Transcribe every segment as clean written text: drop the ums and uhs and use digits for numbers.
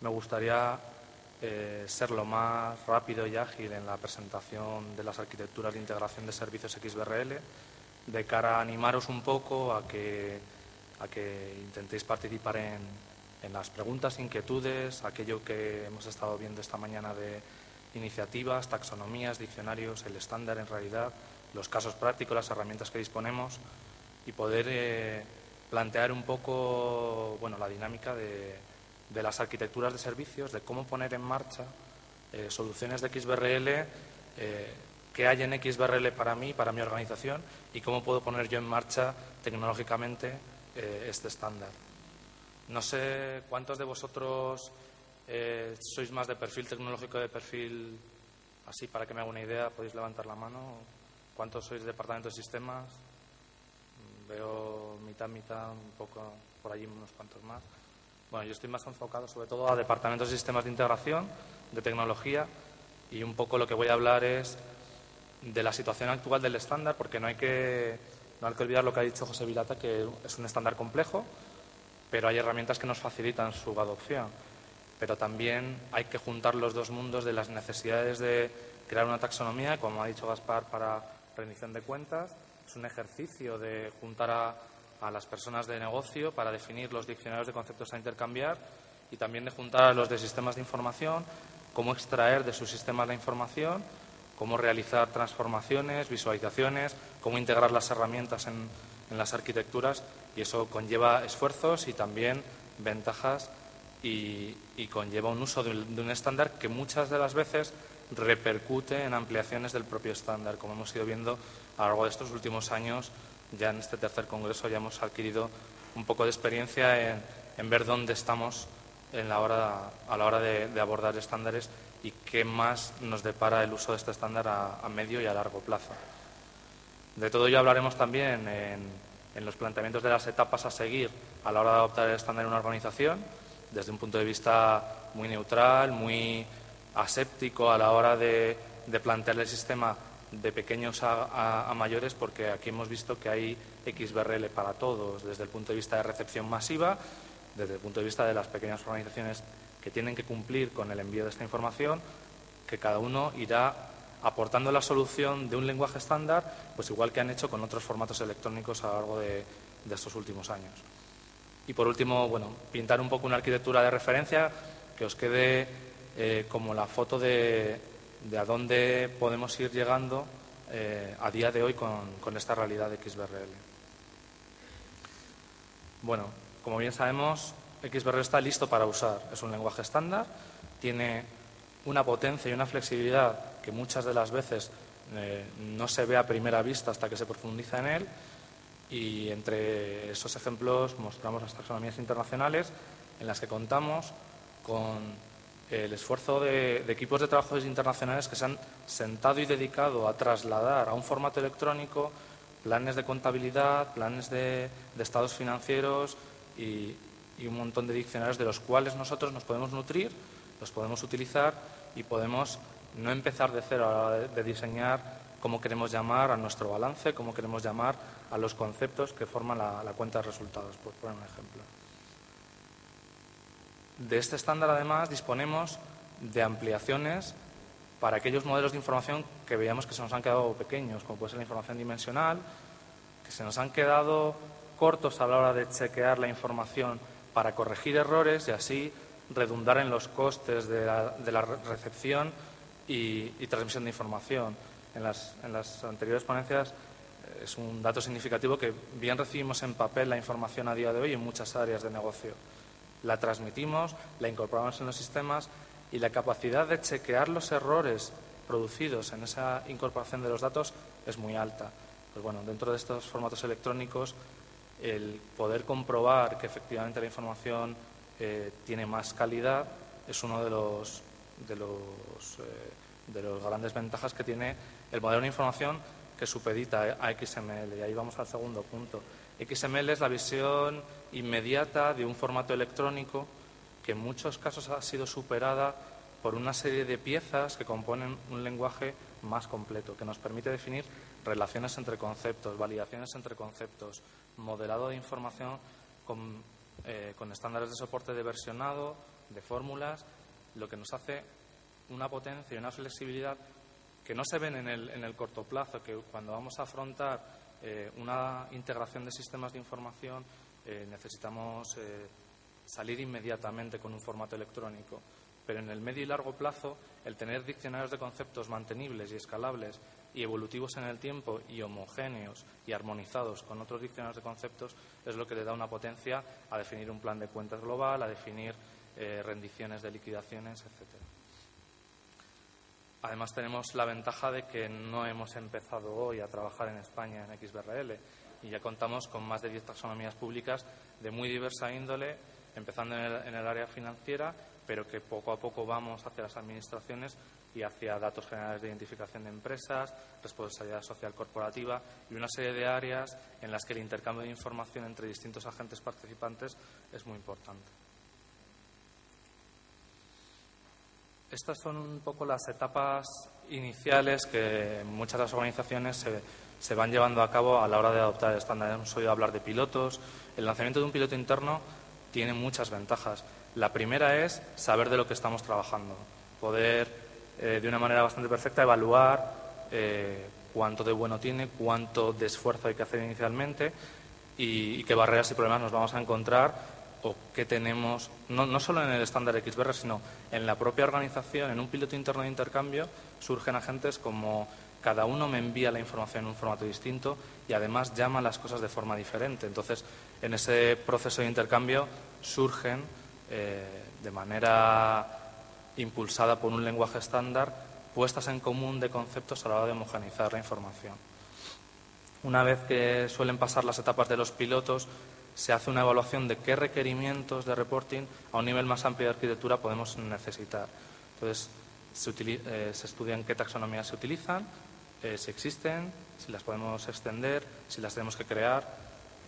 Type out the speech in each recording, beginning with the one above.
me gustaría ser lo más rápido y ágil en la presentación de las arquitecturas de integración de servicios XBRL, de cara a animaros un poco a que intentéis participar en las preguntas, inquietudes, aquello que hemos estado viendo esta mañana de iniciativas, taxonomías, diccionarios, el estándar en realidad, los casos prácticos, las herramientas que disponemos y poder plantear un poco la dinámica de las arquitecturas de servicios, de cómo poner en marcha soluciones de XBRL, qué hay en XBRL para mí, para mi organización y cómo puedo poner yo en marcha tecnológicamente este estándar. No sé cuántos de vosotros sois más de perfil tecnológico, de perfil así, para que me haga una idea, podéis levantar la mano. ¿Cuántos sois de departamento de sistemas? Veo mitad, un poco por allí unos cuantos más. Bueno, yo estoy más enfocado sobre todo a departamentos de sistemas de integración, de tecnología, y un poco lo que voy a hablar es de la situación actual del estándar, porque no hay que olvidar lo que ha dicho José Vilata, que es un estándar complejo, pero hay herramientas que nos facilitan su adopción. Pero también hay que juntar los dos mundos de las necesidades de crear una taxonomía, como ha dicho Gaspar, para rendición de cuentas. Es un ejercicio de juntar a las personas de negocio para definir los diccionarios de conceptos a intercambiar y también de juntar a los de sistemas de información, cómo extraer de sus sistemas la información, cómo realizar transformaciones, visualizaciones, cómo integrar las herramientas en las arquitecturas, y eso conlleva esfuerzos y también ventajas y conlleva un uso de un estándar que muchas de las veces repercute en ampliaciones del propio estándar, como hemos ido viendo a lo largo de estos últimos años. Ya en este tercer congreso ya hemos adquirido un poco de experiencia en ver dónde estamos a la hora de abordar estándares y qué más nos depara el uso de este estándar a medio y a largo plazo. De todo ello hablaremos también en los planteamientos de las etapas a seguir a la hora de adoptar el estándar en una organización, desde un punto de vista muy neutral, muy aséptico a la hora de plantear el sistema de pequeños a mayores, porque aquí hemos visto que hay XBRL para todos, desde el punto de vista de recepción masiva, desde el punto de vista de las pequeñas organizaciones que tienen que cumplir con el envío de esta información, que cada uno irá aportando la solución de un lenguaje estándar, pues igual que han hecho con otros formatos electrónicos a lo largo de estos últimos años. Y por último, pintar un poco una arquitectura de referencia que os quede como la foto de a dónde podemos ir llegando a día de hoy con esta realidad de XBRL. Bueno, como bien sabemos, XBRL está listo para usar. Es un lenguaje estándar, tiene una potencia y una flexibilidad que muchas de las veces no se ve a primera vista hasta que se profundiza en él, y entre esos ejemplos mostramos las taxonomías internacionales en las que contamos con el esfuerzo de equipos de trabajos internacionales que se han sentado y dedicado a trasladar a un formato electrónico planes de contabilidad, planes de estados financieros y un montón de diccionarios de los cuales nosotros nos podemos nutrir, los podemos utilizar y podemos no empezar de cero a la hora de diseñar cómo queremos llamar a nuestro balance, cómo queremos llamar a los conceptos que forman la cuenta de resultados, por poner un ejemplo. De este estándar, además, disponemos de ampliaciones para aquellos modelos de información que veíamos que se nos han quedado pequeños, como puede ser la información dimensional, que se nos han quedado cortos a la hora de chequear la información para corregir errores y así redundar en los costes de la recepción y transmisión de información. En las anteriores ponencias es un dato significativo que bien recibimos en papel la información a día de hoy en muchas áreas de negocio. La transmitimos, la incorporamos en los sistemas y la capacidad de chequear los errores producidos en esa incorporación de los datos es muy alta. Pues bueno, dentro de estos formatos electrónicos, el poder comprobar que efectivamente la información tiene más calidad es uno de los grandes ventajas que tiene el modelo de información que supedita a XML. Y ahí vamos al segundo punto. XML es la visión inmediata de un formato electrónico que en muchos casos ha sido superada por una serie de piezas que componen un lenguaje más completo, que nos permite definir relaciones entre conceptos, validaciones entre conceptos, modelado de información con estándares de soporte de versionado, de fórmulas, lo que nos hace una potencia y una flexibilidad que no se ven en el corto plazo, que cuando vamos a afrontar una integración de sistemas de información necesitamos salir inmediatamente con un formato electrónico. Pero en el medio y largo plazo, el tener diccionarios de conceptos mantenibles y escalables y evolutivos en el tiempo y homogéneos y armonizados con otros diccionarios de conceptos es lo que le da una potencia a definir un plan de cuentas global, a definir rendiciones de liquidaciones, etcétera. Además, tenemos la ventaja de que no hemos empezado hoy a trabajar en España en XBRL y ya contamos con más de 10 taxonomías públicas de muy diversa índole, empezando en el área financiera, pero que poco a poco vamos hacia las administraciones y hacia datos generales de identificación de empresas, responsabilidad social corporativa y una serie de áreas en las que el intercambio de información entre distintos agentes participantes es muy importante. Estas son un poco las etapas iniciales que muchas de las organizaciones se van llevando a cabo a la hora de adoptar el estándar. Hemos oído hablar de pilotos. El lanzamiento de un piloto interno tiene muchas ventajas. La primera es saber de lo que estamos trabajando, poder de una manera bastante perfecta evaluar cuánto de bueno tiene, cuánto de esfuerzo hay que hacer inicialmente y qué barreras y problemas nos vamos a encontrar o qué tenemos, no solo en el estándar XBR, sino en la propia organización. En un piloto interno de intercambio surgen agentes como cada uno me envía la información en un formato distinto y además llama las cosas de forma diferente. Entonces, en ese proceso de intercambio surgen de manera impulsada por un lenguaje estándar puestas en común de conceptos a la hora de homogeneizar la información. Una vez que suelen pasar las etapas de los pilotos, se hace una evaluación de qué requerimientos de reporting a un nivel más amplio de arquitectura podemos necesitar. Entonces, se estudian qué taxonomías se utilizan, si existen, si las podemos extender, si las tenemos que crear,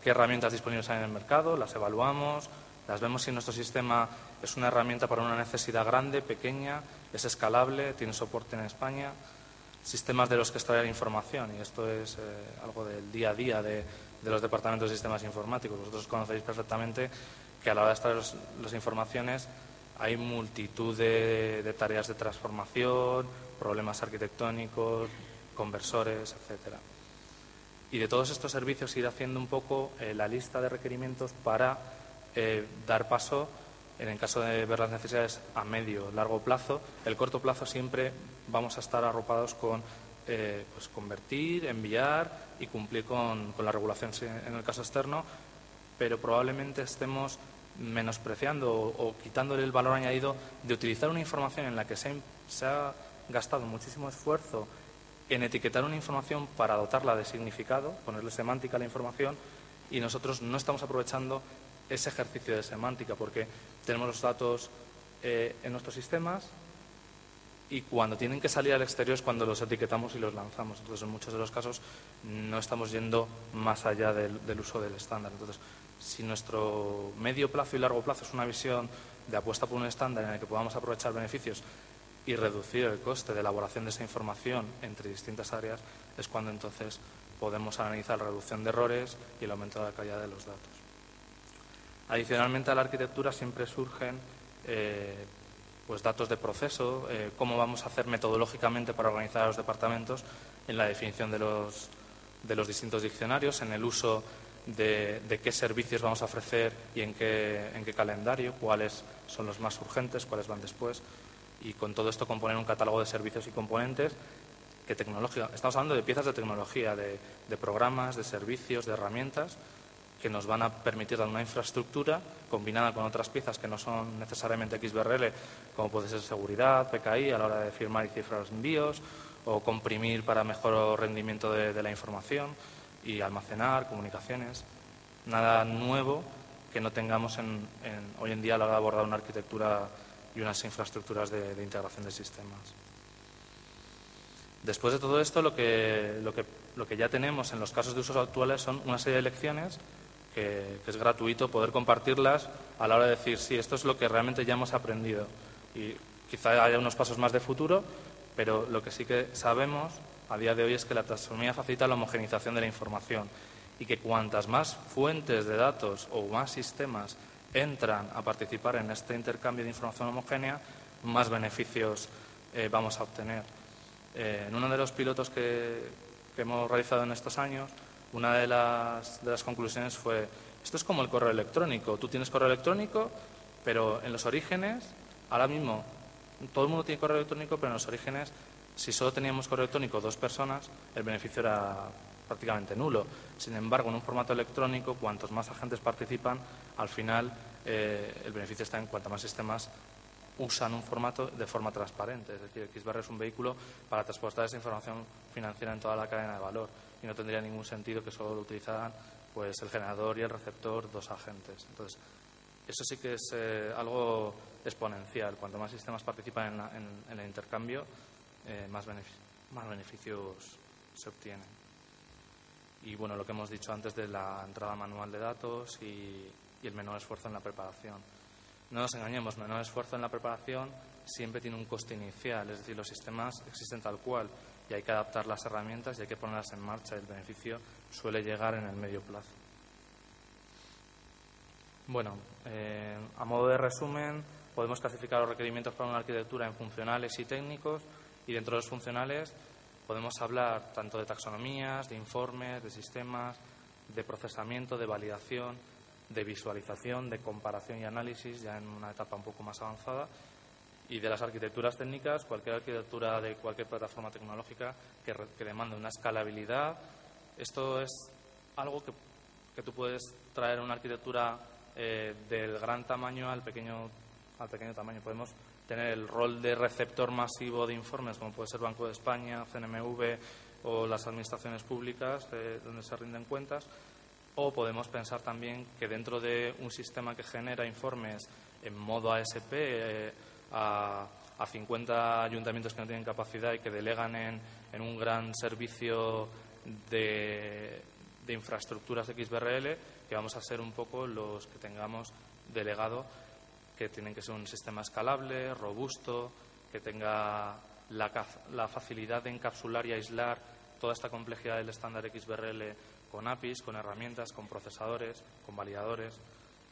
qué herramientas disponibles hay en el mercado, las evaluamos, las vemos si nuestro sistema es una herramienta para una necesidad grande, pequeña, es escalable, tiene soporte en España, sistemas de los que extraer información, y esto es algo del día a día de los departamentos de sistemas informáticos. Vosotros conocéis perfectamente que a la hora de extraer las informaciones hay multitud de tareas de transformación, problemas arquitectónicos, conversores, etcétera. Y de todos estos servicios ir haciendo un poco la lista de requerimientos para dar paso, en el caso de ver las necesidades a medio, largo plazo. El corto plazo siempre vamos a estar arropados con pues convertir, enviar y cumplir con la regulación en el caso externo, pero probablemente estemos menospreciando o quitándole el valor añadido de utilizar una información en la que se ha gastado muchísimo esfuerzo en etiquetar una información para dotarla de significado, ponerle semántica a la información, y nosotros no estamos aprovechando ese ejercicio de semántica porque tenemos los datos en nuestros sistemas y cuando tienen que salir al exterior es cuando los etiquetamos y los lanzamos. Entonces, en muchos de los casos no estamos yendo más allá del uso del estándar. Entonces, si nuestro medio plazo y largo plazo es una visión de apuesta por un estándar en el que podamos aprovechar beneficios y reducir el coste de elaboración de esa información entre distintas áreas, es cuando entonces podemos analizar la reducción de errores y el aumento de la calidad de los datos. Adicionalmente a la arquitectura siempre surgen pues datos de proceso, cómo vamos a hacer metodológicamente para organizar a los departamentos en la definición de los distintos diccionarios, en el uso de qué servicios vamos a ofrecer y en qué calendario, cuáles son los más urgentes, cuáles van después, y con todo esto componer un catálogo de servicios y componentes que tecnología. Estamos hablando de piezas de tecnología, de programas, de servicios, de herramientas que nos van a permitir dar una infraestructura combinada con otras piezas que no son necesariamente XBRL, como puede ser seguridad, PKI, a la hora de firmar y cifrar los envíos, o comprimir para mejor rendimiento de la información y almacenar, comunicaciones. Nada nuevo que no tengamos hoy en día a la hora de abordar una arquitectura y unas infraestructuras de integración de sistemas. Después de todo esto, lo que ya tenemos en los casos de usos actuales son una serie de lecciones que es gratuito poder compartirlas a la hora de decir, sí, esto es lo que realmente ya hemos aprendido. Y quizá haya unos pasos más de futuro, pero lo que sí que sabemos a día de hoy es que la taxonomía facilita la homogeneización de la información y que cuantas más fuentes de datos o más sistemas entran a participar en este intercambio de información homogénea, más beneficios vamos a obtener. En uno de los pilotos que hemos realizado en estos años, una de las conclusiones fue: esto es como el correo electrónico. Tú tienes correo electrónico, pero en los orígenes, ahora mismo, todo el mundo tiene correo electrónico, pero en los orígenes, si solo teníamos correo electrónico 2 personas, el beneficio era prácticamente nulo. Sin embargo, en un formato electrónico, cuantos más agentes participan, al final el beneficio está en cuanto más sistemas usan un formato de forma transparente. Es decir, XBRL es un vehículo para transportar esa información financiera en toda la cadena de valor y no tendría ningún sentido que solo lo utilizaran pues el generador y el receptor, 2 agentes. Entonces, eso sí que es algo exponencial. Cuanto más sistemas participan en el intercambio, más beneficios se obtienen. Y bueno, lo que hemos dicho antes de la entrada manual de datos y el menor esfuerzo en la preparación. No nos engañemos, menor esfuerzo en la preparación siempre tiene un coste inicial, es decir, los sistemas existen tal cual y hay que adaptar las herramientas y hay que ponerlas en marcha. El beneficio suele llegar en el medio plazo. Bueno, a modo de resumen, podemos clasificar los requerimientos para una arquitectura en funcionales y técnicos, y dentro de los funcionales podemos hablar tanto de taxonomías, de informes, de sistemas, de procesamiento, de validación, de visualización, de comparación y análisis, ya en una etapa un poco más avanzada, y de las arquitecturas técnicas, cualquier arquitectura de cualquier plataforma tecnológica que demande una escalabilidad. Esto es algo que tú puedes traer una arquitectura del gran tamaño al pequeño tamaño. Podemos tener el rol de receptor masivo de informes, como puede ser Banco de España, CNMV o las administraciones públicas donde se rinden cuentas. O podemos pensar también que dentro de un sistema que genera informes en modo ASP a 50 ayuntamientos que no tienen capacidad y que delegan en un gran servicio de infraestructuras de XBRL, que vamos a ser un poco los que tengamos delegado, que tienen que ser un sistema escalable, robusto, que tenga la facilidad de encapsular y aislar toda esta complejidad del estándar XBRL con APIs, con herramientas, con procesadores, con validadores,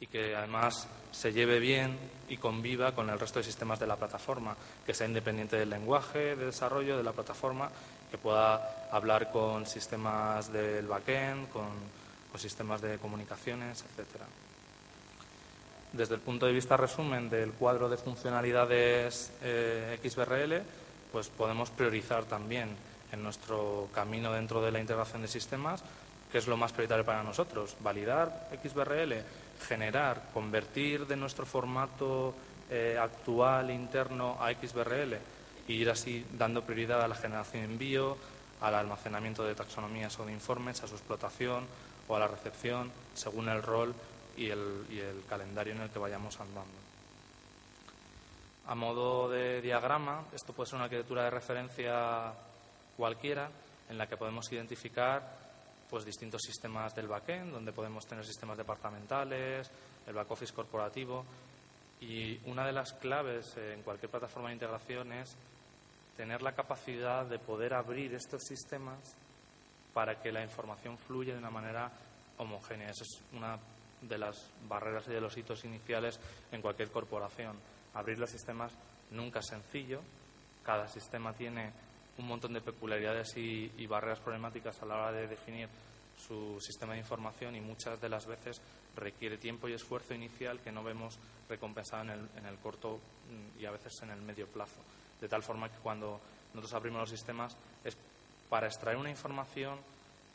y que además se lleve bien y conviva con el resto de sistemas de la plataforma, que sea independiente del lenguaje de desarrollo de la plataforma, que pueda hablar con sistemas del backend, con sistemas de comunicaciones, etcétera. Desde el punto de vista resumen del cuadro de funcionalidades XBRL, pues podemos priorizar también en nuestro camino dentro de la integración de sistemas qué es lo más prioritario para nosotros: validar XBRL, generar, convertir de nuestro formato actual interno a XBRL e ir así dando prioridad a la generación de envío, al almacenamiento de taxonomías o de informes, a su explotación o a la recepción, según el rol y el calendario en el que vayamos andando. A modo de diagrama, esto puede ser una arquitectura de referencia cualquiera en la que podemos identificar pues distintos sistemas del backend, donde podemos tener sistemas departamentales, el back office corporativo, y una de las claves en cualquier plataforma de integración es tener la capacidad de poder abrir estos sistemas para que la información fluya de una manera homogénea. Esa es una de las barreras y de los hitos iniciales en cualquier corporación. Abrir los sistemas nunca es sencillo. Cada sistema tiene un montón de peculiaridades y barreras problemáticas a la hora de definir su sistema de información, y muchas de las veces requiere tiempo y esfuerzo inicial que no vemos recompensado en el corto y a veces en el medio plazo. De tal forma que cuando nosotros abrimos los sistemas es para extraer una información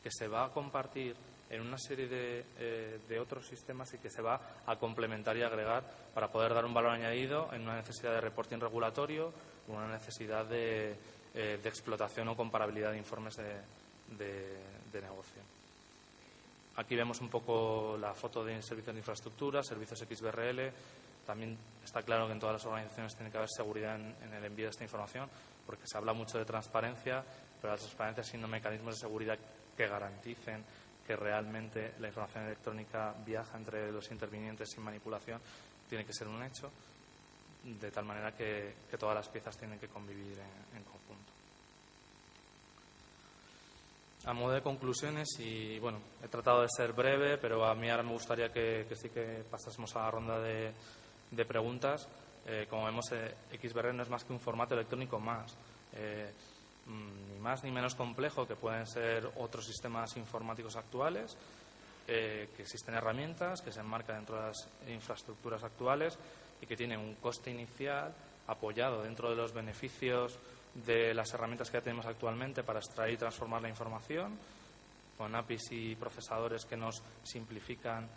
que se va a compartir en una serie de otros sistemas y que se va a complementar y agregar para poder dar un valor añadido en una necesidad de reporting regulatorio o una necesidad de explotación o comparabilidad de informes de negocio. Aquí vemos un poco la foto de servicios de infraestructura, servicios XBRL. También está claro que en todas las organizaciones tiene que haber seguridad en el envío de esta información, porque se habla mucho de transparencia, pero la transparencia sin mecanismos de seguridad que garanticen que realmente la información electrónica viaja entre los intervinientes sin manipulación tiene que ser un hecho, de tal manera que todas las piezas tienen que convivir en conjunto. A modo de conclusiones, y bueno, he tratado de ser breve, pero a mí ahora me gustaría que sí que pasásemos a la ronda de preguntas. Como vemos, XBRL no es más que un formato electrónico más, ni más ni menos complejo que pueden ser otros sistemas informáticos actuales, que existen herramientas que se enmarcan dentro de las infraestructuras actuales y que tienen un coste inicial apoyado dentro de los beneficios de las herramientas que ya tenemos actualmente para extraer y transformar la información, con APIs y procesadores que nos simplifican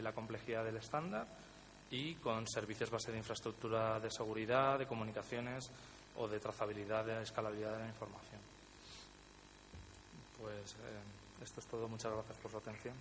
la complejidad del estándar, y con servicios base de infraestructura de seguridad, de comunicaciones o de trazabilidad, de escalabilidad de la información. Pues esto es todo. Muchas gracias por su atención.